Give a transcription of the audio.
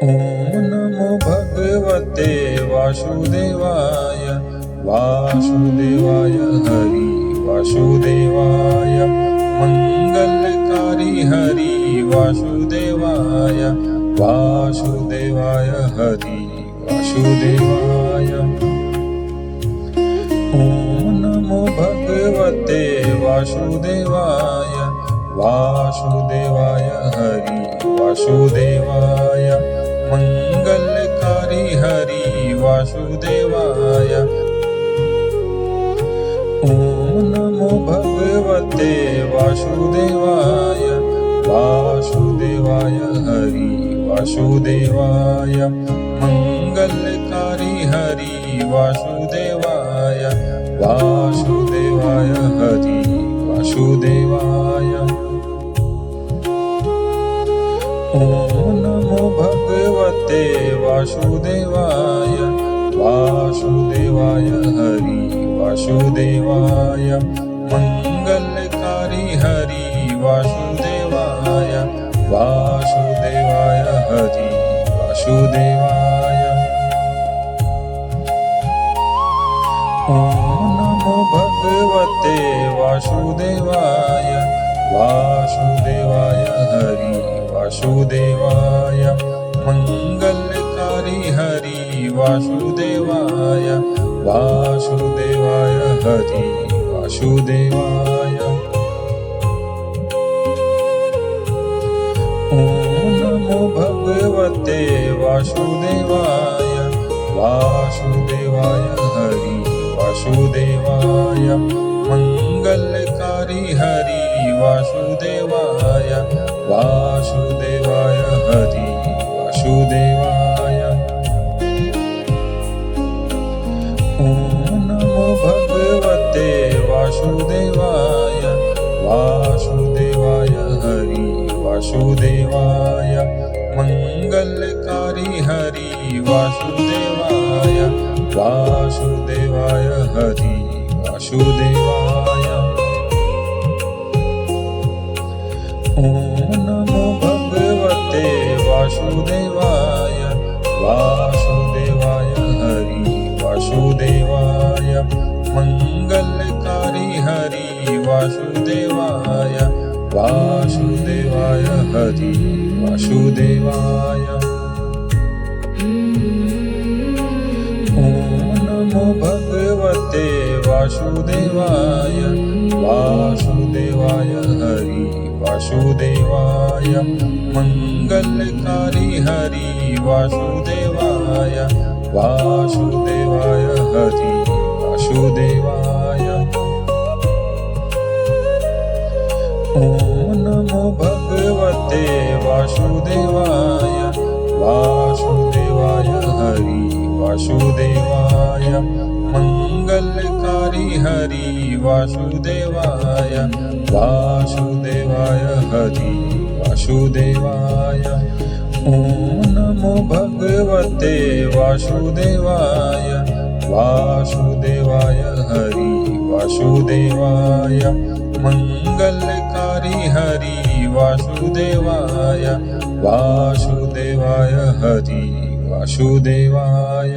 ॐ नमो भगवते वासुदेवाय। वासुदेवाय हरि वासुदेवाय मंगलकारी हरि वासुदेवाय। वासुदेवाय हरि वासुदेवाय। ॐ नमो भगवते वासुदेवाय। वासुदेवाय हरि वासुदेवाय मंगलकारी हरि वासुदेवाय। ॐ नमो भगवते वासुदेवाय। वासुदेवाय हरि वासुदेवाय मंगलकारी हरि वासुदेवाय। वासुदेवाय हरि वासुदेवाय। ॐ नमो भगवते वासुदेवाय। वासुदेवाय हरि वासुदेवाय मंगलकारी हरि वासुदेवाय। वासुदेवाय हरि वासुदेवाय। ॐ नमो भगवते वासुदेवाय। वासुदेवाय हरि वासुदेवाय मंगलकारी हरि वासुदेवाय। वासुदेवाय हरि वासुदेवाय। ॐ नमो भगवते वासुदेवाय। वासुदेवाय हरि वासुदेवाय मंगलकारी हरि वासुदेवाय। वासुदेवाय हरि वासुदेवाय। ॐ नमो भगवते वासुदेवाय। वासुदेवाय हरि वासुदेवाय मंगलकारी हरि वासुदेवाय। वासुदेवाय हरि वासुदेवाय। ॐ नमो भगवते वासुदेवाय। वासुदेवाय हरि वासुदेवाय मंगलकारी हरि वासुदेवाय। वासुदेवाय हरि वासुदेवाय। ॐ नमो भगवते वासुदेवाय। वासुदेवाय हरि वासुदेवाय मंगलकारी हरि वासुदेवाय। वासुदेवाय हरि वासुदेवाय। ॐ नमो भगवते वासुदेवाय। वासुदेवाय हरि वासुदेवाय मंगलकारी हरि वासुदेवाय। वासुदेवाय हरि वासुदेवाय। ॐ नमो भगवते वासुदेवाय। वासुदेवाय हरि वासुदेवाय मंगलकारी हरि वासुदेवाय। वासुदेवाय हरि वासुदेवाय।